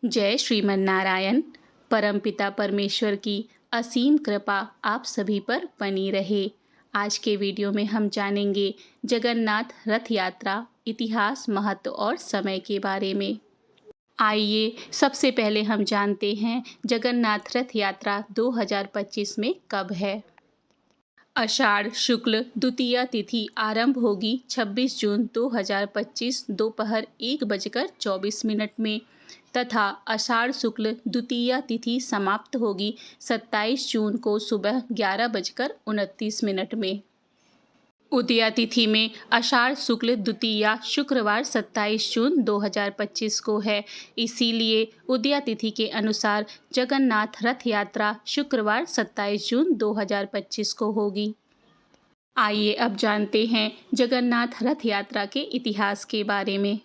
जय श्रीमन नारायण। परमपिता परमेश्वर की असीम कृपा आप सभी पर बनी रहे। आज के वीडियो में हम जानेंगे जगन्नाथ रथ यात्रा इतिहास, महत्व और समय के बारे में। आइए सबसे पहले हम जानते हैं जगन्नाथ रथ यात्रा 2025 में कब है। आषाढ़ शुक्ल द्वितीया तिथि आरंभ होगी 26 जून 2025 दोपहर 1:24 में तथा आषाढ़ शुक्ल द्वितीया तिथि समाप्त होगी 27 जून को सुबह 11:29 में। उदया तिथि में आषाढ़ शुक्ल द्वितीया शुक्रवार 27 जून 2025 को है, इसीलिए उदया तिथि के अनुसार जगन्नाथ रथ यात्रा शुक्रवार 27 जून 2025 को होगी। आइए अब जानते हैं जगन्नाथ रथ यात्रा के इतिहास के बारे में।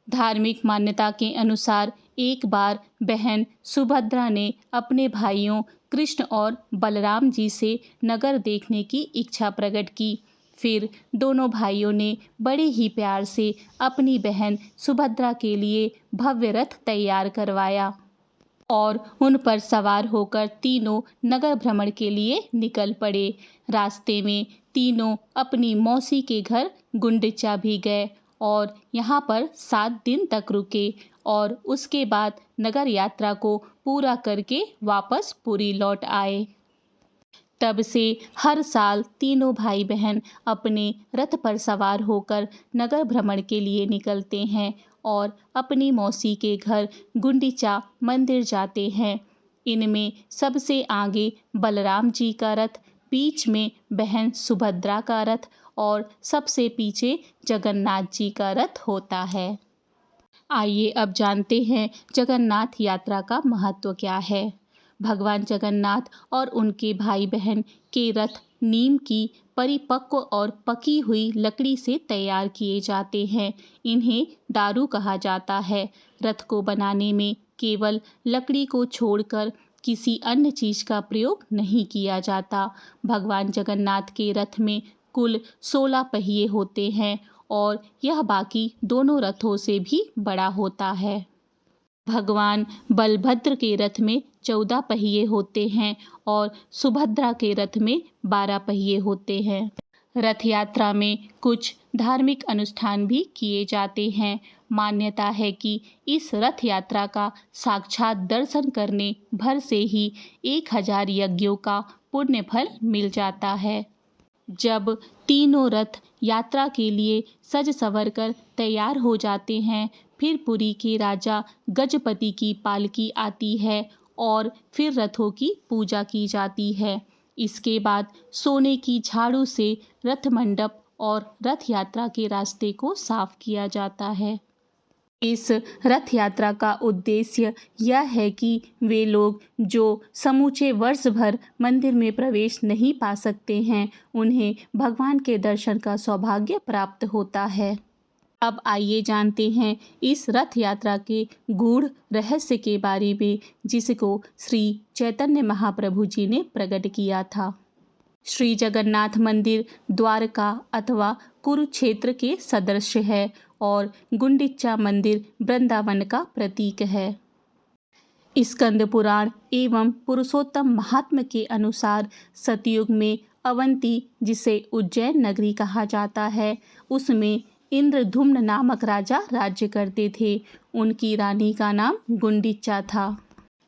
धार्मिक मान्यता के अनुसार एक बार बहन सुभद्रा ने अपने भाइयों कृष्ण और बलराम जी से नगर देखने की इच्छा प्रकट की। फिर दोनों भाइयों ने बड़े ही प्यार से अपनी बहन सुभद्रा के लिए भव्य रथ तैयार करवाया और उन पर सवार होकर तीनों नगर भ्रमण के लिए निकल पड़े। रास्ते में तीनों अपनी मौसी के घर गुंडिचा भी गए और यहाँ पर 7 दिन तक रुके और उसके बाद नगर यात्रा को पूरा करके वापस पुरी लौट आए। तब से हर साल तीनों भाई बहन अपने रथ पर सवार होकर नगर भ्रमण के लिए निकलते हैं और अपनी मौसी के घर गुंडिचा मंदिर जाते हैं। इनमें सबसे आगे बलराम जी का रथ, बीच में बहन सुभद्रा का रथ और सबसे पीछे जगन्नाथ जी का रथ होता है। आइए अब जानते हैं जगन्नाथ यात्रा का महत्व क्या है। भगवान जगन्नाथ और उनके भाई बहन के रथ नीम की परिपक्व और पकी हुई लकड़ी से तैयार किए जाते हैं। इन्हें दारू कहा जाता है। रथ को बनाने में केवल लकड़ी को छोड़कर किसी अन्य चीज का प्रयोग नहीं किया जाता। भगवान जगन्नाथ के रथ में कुल 16 पहिए होते हैं और यह बाकी दोनों रथों से भी बड़ा होता है। भगवान बलभद्र के रथ में 14 पहिए होते हैं और सुभद्रा के रथ में 12 पहिए होते हैं। रथ यात्रा में कुछ धार्मिक अनुष्ठान भी किए जाते हैं। मान्यता है कि इस रथ यात्रा का साक्षात दर्शन करने भर से ही 1000 यज्ञों का पुण्य फल मिल जाता है। जब तीनों रथ यात्रा के लिए सज संवर कर तैयार हो जाते हैं, फिर पुरी के राजा गजपति की पालकी आती है और फिर रथों की पूजा की जाती है। इसके बाद सोने की झाड़ू से रथ मंडप और रथ यात्रा के रास्ते को साफ किया जाता है। इस रथ यात्रा का उद्देश्य यह है कि वे लोग जो समूचे वर्ष भर मंदिर में प्रवेश नहीं पा सकते हैं, उन्हें भगवान के दर्शन का सौभाग्य प्राप्त होता है। अब आइए जानते हैं इस रथ यात्रा के गूढ़ रहस्य के बारे में, जिसको श्री चैतन्य महाप्रभु जी ने प्रकट किया था। श्री जगन्नाथ मंदिर द्वारका अथवा कुरुक्षेत्र के सदृश है और गुंडिचा मंदिर वृंदावन का प्रतीक है। स्कंद पुराण एवं पुरुषोत्तम महात्म्य के अनुसार सतयुग में अवंती, जिसे उज्जैन नगरी कहा जाता है, उसमें इंद्रधुम्न नामक राजा राज्य करते थे। उनकी रानी का नाम गुंडिचा था।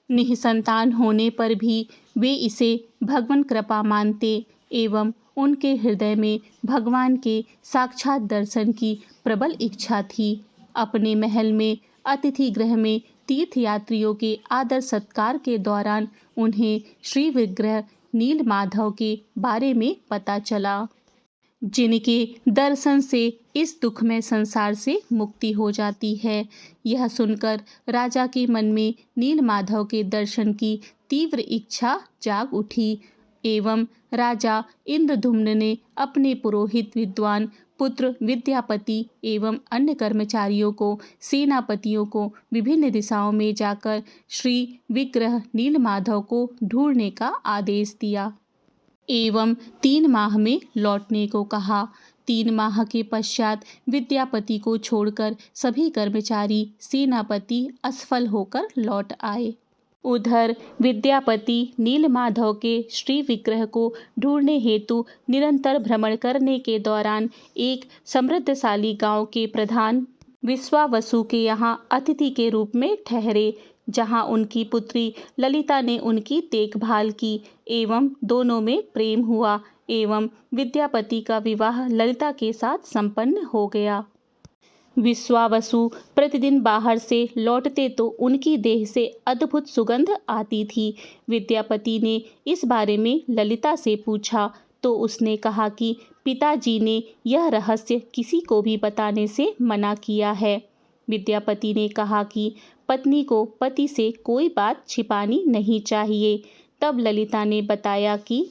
निःसंतान होने पर भी वे इसे भगवान कृपा मानते एवं उनके हृदय में भगवान के साक्षात दर्शन की प्रबल इच्छा थी। अपने महल में अतिथि गृह में तीर्थयात्रियों के आदर सत्कार के दौरान उन्हें श्री विग्रह नीलमाधव के बारे में पता चला, जिनके दर्शन से इस दुखमय संसार से मुक्ति हो जाती है। यह सुनकर राजा के मन में नीलमाधव के दर्शन की तीव्र इच्छा जाग उठी एवं राजा इंद्रधुम्न ने अपने पुरोहित विद्वान पुत्र विद्यापति एवं अन्य कर्मचारियों को, सेनापतियों को विभिन्न दिशाओं में जाकर श्री विग्रह नीलमाधव को ढूंढने का आदेश दिया एवं 3 माह में लौटने को कहा। 3 माह के पश्चात विद्यापति को छोड़कर सभी कर्मचारी सेनापति असफल होकर लौट आए। उधर विद्यापति नीलमाधव के श्री विग्रह को ढूंढने हेतु निरंतर भ्रमण करने के दौरान एक समृद्धशाली गांव के प्रधान विश्वावसु के यहाँ अतिथि के रूप में ठहरे, जहां उनकी पुत्री ललिता ने उनकी देखभाल की एवं दोनों में प्रेम हुआ एवं विद्यापति का विवाह ललिता के साथ संपन्न हो गया। विश्वावसु प्रतिदिन बाहर से लौटते तो उनकी देह से अद्भुत सुगंध आती थी। विद्यापति ने इस बारे में ललिता से पूछा तो उसने कहा कि पिताजी ने यह रहस्य किसी को भी बताने से मना किया है। विद्यापति ने कहा कि पत्नी को पति से कोई बात छिपानी नहीं चाहिए। तब ललिता ने बताया कि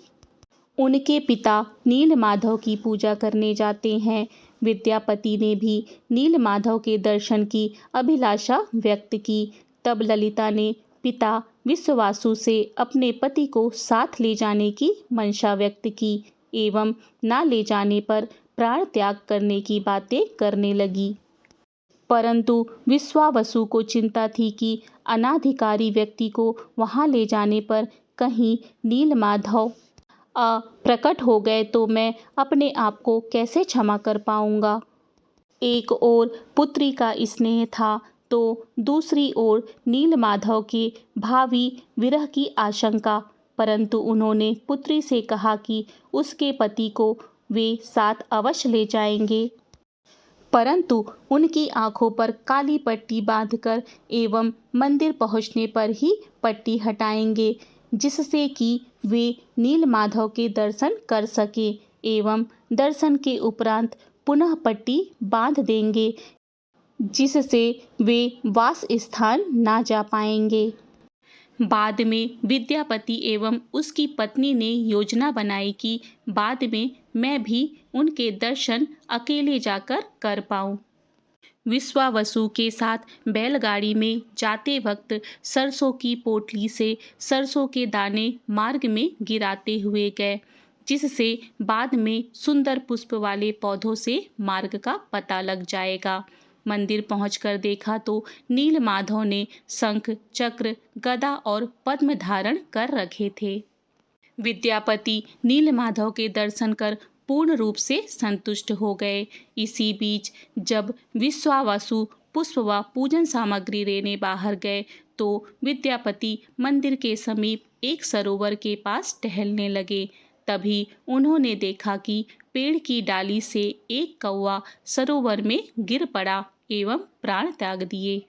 उनके पिता नीलमाधव की पूजा करने जाते हैं। विद्यापति ने भी नीलमाधव के दर्शन की अभिलाषा व्यक्त की। तब ललिता ने पिता विश्वावसु से अपने पति को साथ ले जाने की मंशा व्यक्त की एवं न ले जाने पर प्राण त्याग करने की बातें करने लगी। परंतु विश्वावसु को चिंता थी कि अनाधिकारी व्यक्ति को वहां ले जाने पर कहीं नीलमाधव प्रकट हो गए तो मैं अपने आप को कैसे क्षमा कर पाऊंगा। एक ओर पुत्री का स्नेह था तो दूसरी ओर नीलमाधव के भावी विरह की आशंका। परंतु उन्होंने पुत्री से कहा कि उसके पति को वे साथ अवश्य ले जाएंगे, परंतु उनकी आंखों पर काली पट्टी बांधकर एवं मंदिर पहुंचने पर ही पट्टी हटाएंगे, जिससे कि वे नीलमाधव के दर्शन कर सके एवं दर्शन के उपरांत पुनः पट्टी बांध देंगे, जिससे वे वास स्थान ना जा पाएंगे। बाद में विद्यापति एवं उसकी पत्नी ने योजना बनाई कि बाद में मैं भी उनके दर्शन अकेले जाकर कर पाऊं। विश्वावसु के साथ बैलगाड़ी में जाते वक्त सरसों की पोटली से सरसों के दाने मार्ग में गिराते हुए गए, जिससे बाद में सुंदर पुष्प वाले पौधों से मार्ग का पता लग जाएगा। मंदिर पहुंचकर देखा तो नीलमाधव ने शंख, चक्र, गदा और पद्म धारण कर रखे थे। विद्यापति नीलमाधव के दर्शन कर पूर्ण रूप से संतुष्ट हो गए। इसी बीच जब विश्वावसु पुष्प व पूजन सामग्री लेने बाहर गए तो विद्यापति मंदिर के समीप एक सरोवर के पास टहलने लगे। तभी उन्होंने देखा कि पेड़ की डाली से एक कौवा सरोवर में गिर पड़ा एवं प्राण त्याग दिए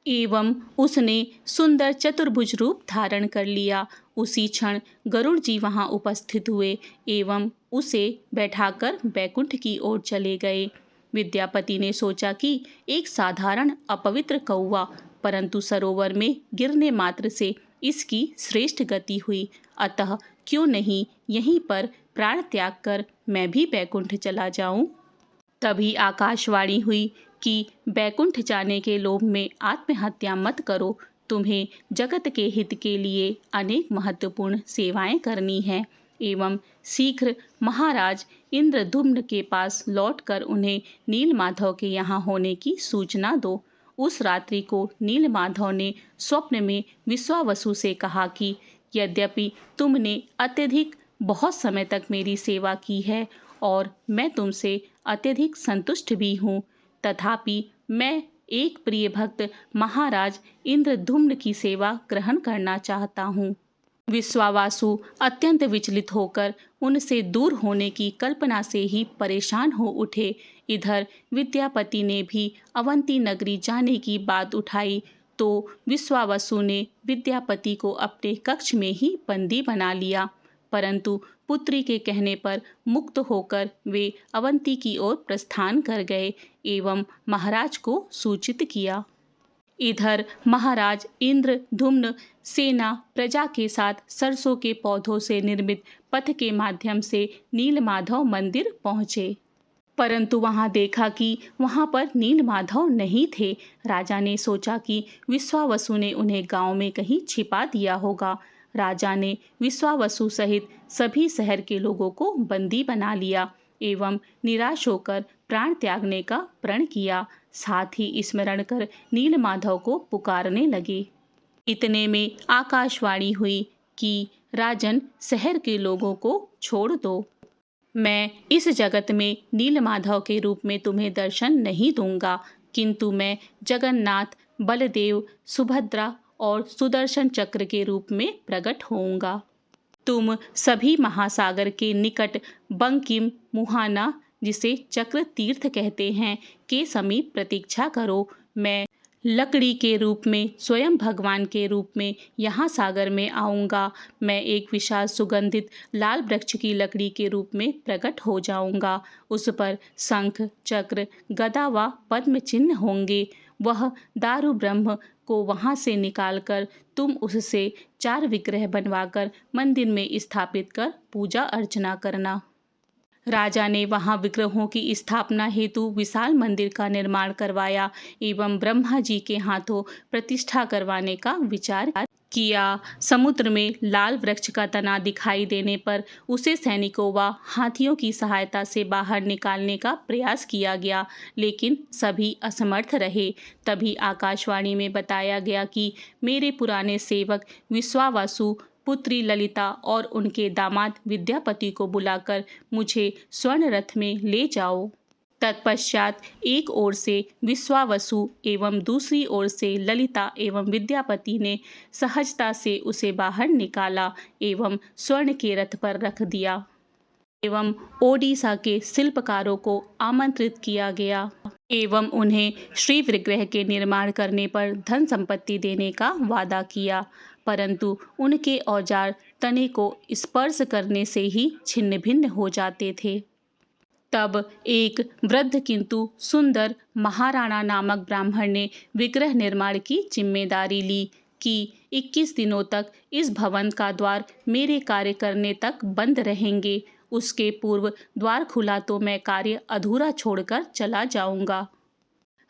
एवं उसने सुंदर चतुर्भुज रूप धारण कर लिया। उसी क्षण गरुड़ जी वहां उपस्थित हुए एवं उसे बैठाकर बैकुंठ की ओर चले गए। विद्यापति ने सोचा कि एक साधारण अपवित्र कौवा, परंतु सरोवर में गिरने मात्र से इसकी श्रेष्ठ गति हुई, अतः क्यों नहीं यहीं पर प्राण त्याग कर मैं भी बैकुंठ चला जाऊं। तभी आकाशवाणी हुई कि बैकुंठ जाने के लोभ में आत्महत्या मत करो, तुम्हें जगत के हित के लिए अनेक महत्वपूर्ण सेवाएं करनी है एवं शीघ्र महाराज इंद्रद्युम्न के पास लौटकर उन्हें नीलमाधव के यहाँ होने की सूचना दो। उस रात्रि को नीलमाधव ने स्वप्न में विश्वावसु से कहा कि यद्यपि तुमने अत्यधिक बहुत समय तक मेरी सेवा की है और मैं तुमसे अत्यधिक संतुष्ट भी हूँ, तथापि मैं एक प्रिय भक्त महाराज इंद्रद्युम्न की सेवा ग्रहण करना चाहता हूँ। विश्वावसु अत्यंत विचलित होकर उनसे दूर होने की कल्पना से ही परेशान हो उठे। इधर विद्यापति ने भी अवंती नगरी जाने की बात उठाई तो विश्वावसु ने विद्यापति को अपने कक्ष में ही बंदी बना लिया, परंतु पुत्री के कहने पर मुक्त होकर वे अवंती की ओर प्रस्थान कर गए एवं महाराज को सूचित किया। इधर महाराज इंद्रद्युम्न सेना प्रजा के साथ सरसों के पौधों से निर्मित पथ के माध्यम से नीलमाधव मंदिर पहुंचे, परंतु वहां देखा कि वहां पर नीलमाधव नहीं थे। राजा ने सोचा कि विश्वावसु ने उन्हें गांव में कहीं छिपा दिया होगा। राजा ने विश्वावसु सहित सभी शहर के लोगों को बंदी बना लिया एवं निराश होकर प्राण त्यागने का प्रण किया। साथ ही स्मरण कर नीलमाधव को पुकारने लगे। इतने में आकाशवाणी हुई कि राजन, शहर के लोगों को छोड़ दो। मैं इस जगत में नीलमाधव के रूप में तुम्हें दर्शन नहीं दूंगा, किंतु मैं जगन्नाथ, बलदेव, सुभद्रा और सुदर्शन चक्र के रूप में प्रकट होऊंगा। तुम सभी महासागर के निकट बंकिम मुहाना, जिसे चक्र तीर्थ कहते हैं, के समीप प्रतीक्षा करो। मैं लकड़ी के रूप में, स्वयं भगवान के रूप में यहाँ सागर में आऊँगा। मैं एक विशाल सुगंधित लाल वृक्ष की लकड़ी के रूप में प्रकट हो जाऊँगा। उस पर शंख, चक्र, गदा व पद्म चिन्ह होंगे। वह दारु ब्रह्म को वहाँ से निकालकर तुम उससे 4 विग्रह बनवाकर मंदिर में स्थापित कर पूजा अर्चना करना। राजा ने वहां विग्रहों की स्थापना हेतु विशाल मंदिर का निर्माण करवाया एवं ब्रह्मा जी के हाथों प्रतिष्ठा करवाने का विचार किया। समुद्र में लाल वृक्ष का तना दिखाई देने पर उसे सैनिकों व हाथियों की सहायता से बाहर निकालने का प्रयास किया गया, लेकिन सभी असमर्थ रहे। तभी आकाशवाणी में बताया गया कि मेरे पुराने सेवक विश्वावसु पुत्री ललिता और उनके दामाद विद्यापति को बुलाकर मुझे स्वर्ण रथ में ले जाओ। तत्पश्चात एक ओर से विश्वावसु एवं दूसरी ओर से ललिता एवं विद्यापति ने सहजता से उसे बाहर निकाला एवं स्वर्ण के रथ पर रख दिया एवं ओडिशा के शिल्पकारों को आमंत्रित किया गया एवं उन्हें श्री विग्रह के निर्माण करने पर धन संपत्ति देने का वादा किया, परंतु उनके औजार तने को स्पर्श करने से ही छिन्न भिन्न हो जाते थे। तब एक वृद्ध किंतु सुंदर महाराणा नामक ब्राह्मण ने विग्रह निर्माण की जिम्मेदारी ली कि 21 दिनों तक इस भवन का द्वार मेरे कार्य करने तक बंद रहेंगे। उसके पूर्व द्वार खुला तो मैं कार्य अधूरा छोड़कर चला जाऊंगा।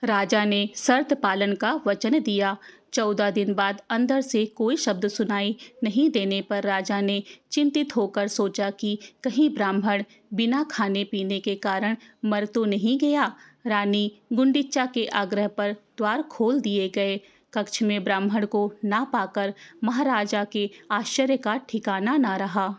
राजा ने शर्त पालन का वचन दिया। 14 दिन बाद अंदर से कोई शब्द सुनाई नहीं देने पर राजा ने चिंतित होकर सोचा कि कहीं ब्राह्मण बिना खाने पीने के कारण मर तो नहीं गया। रानी गुंडिचा के आग्रह पर द्वार खोल दिए गए। कक्ष में ब्राह्मण को ना पाकर महाराजा के आश्चर्य का ठिकाना ना रहा।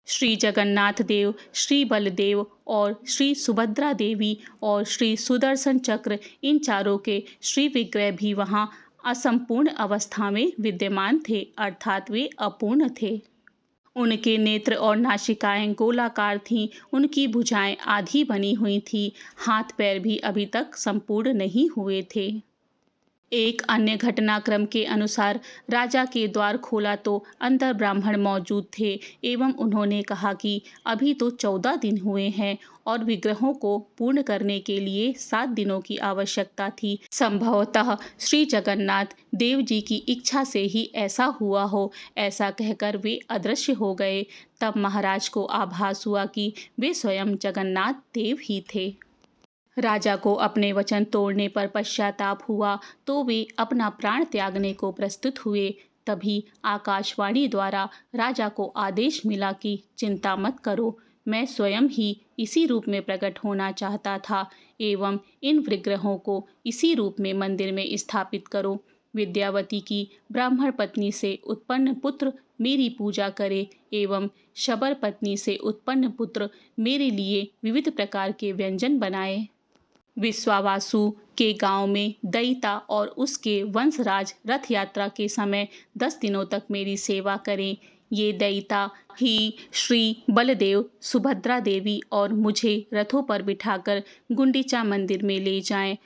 श्री जगन्नाथ देव, श्री बलदेव और श्री सुभद्रा देवी और श्री सुदर्शन चक्र, इन चारों के श्री विग्रह भी वहाँ असंपूर्ण अवस्था में विद्यमान थे, अर्थात वे अपूर्ण थे। उनके नेत्र और नासिकाएं गोलाकार थीं, उनकी भुजाएं आधी बनी हुई थीं, हाथ पैर भी अभी तक संपूर्ण नहीं हुए थे। एक अन्य घटनाक्रम के अनुसार राजा के द्वार खोला तो अंदर ब्राह्मण मौजूद थे एवं उन्होंने कहा कि अभी तो 14 दिन हुए हैं और विग्रहों को पूर्ण करने के लिए 7 दिनों की आवश्यकता थी। संभवतः श्री जगन्नाथ देव जी की इच्छा से ही ऐसा हुआ हो। ऐसा कहकर वे अदृश्य हो गए। तब महाराज को आभास हुआ कि वे स्वयं जगन्नाथ देव ही थे। राजा को अपने वचन तोड़ने पर पश्चाताप हुआ तो वे अपना प्राण त्यागने को प्रस्तुत हुए। तभी आकाशवाणी द्वारा राजा को आदेश मिला कि चिंता मत करो, मैं स्वयं ही इसी रूप में प्रकट होना चाहता था एवं इन विग्रहों को इसी रूप में मंदिर में स्थापित करो। विद्यावती की ब्राह्मण पत्नी से उत्पन्न पुत्र मेरी पूजा करे एवं शबर पत्नी से उत्पन्न पुत्र मेरे लिए विविध प्रकार के व्यंजन बनाए। विश्वावासु के गांव में दयिता और उसके वंशराज रथ यात्रा के समय 10 दिनों तक मेरी सेवा करें। ये दयिता ही श्री बलदेव, सुभद्रा देवी और मुझे रथों पर बिठाकर गुंडिचा मंदिर में ले जाएं।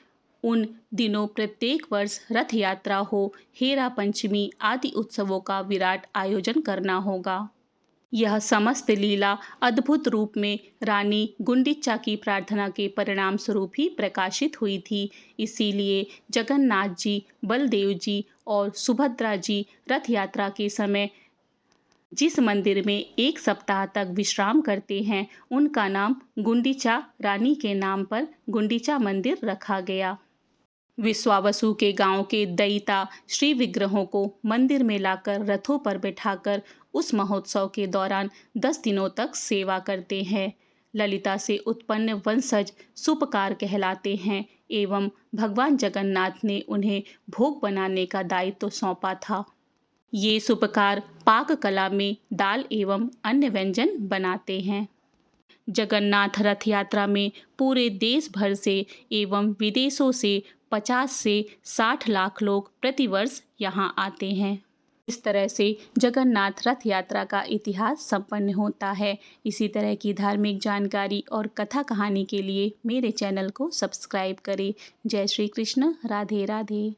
उन दिनों प्रत्येक वर्ष रथ यात्रा हो, हेरा पंचमी आदि उत्सवों का विराट आयोजन करना होगा। यह समस्त लीला अद्भुत रूप में रानी गुंडिचा की प्रार्थना के परिणाम स्वरूप ही प्रकाशित हुई थी। इसीलिए जगन्नाथ जी, बलदेव जी और सुभद्रा जी रथ यात्रा के समय जिस मंदिर में 1 सप्ताह तक विश्राम करते हैं, उनका नाम गुंडिचा रानी के नाम पर गुंडिचा मंदिर रखा गया। विश्वावसु के गांव के दयिता श्री विग्रहों को मंदिर में लाकर रथों पर बैठाकर उस महोत्सव के दौरान 10 दिनों तक सेवा करते हैं। ललिता से उत्पन्न वंशज सुपकार कहलाते हैं एवं भगवान जगन्नाथ ने उन्हें भोग बनाने का दायित्व सौंपा था। ये सुपकार पाक कला में दाल एवं अन्य व्यंजन बनाते हैं। जगन्नाथ रथ यात्रा में पूरे देश भर से एवं विदेशों से 50 से 60 लाख लोग प्रतिवर्ष यहाँ आते हैं। इस तरह से जगन्नाथ रथ यात्रा का इतिहास संपन्न होता है। इसी तरह की धार्मिक जानकारी और कथा कहानी के लिए मेरे चैनल को सब्सक्राइब करें। जय श्री कृष्ण। राधे राधे।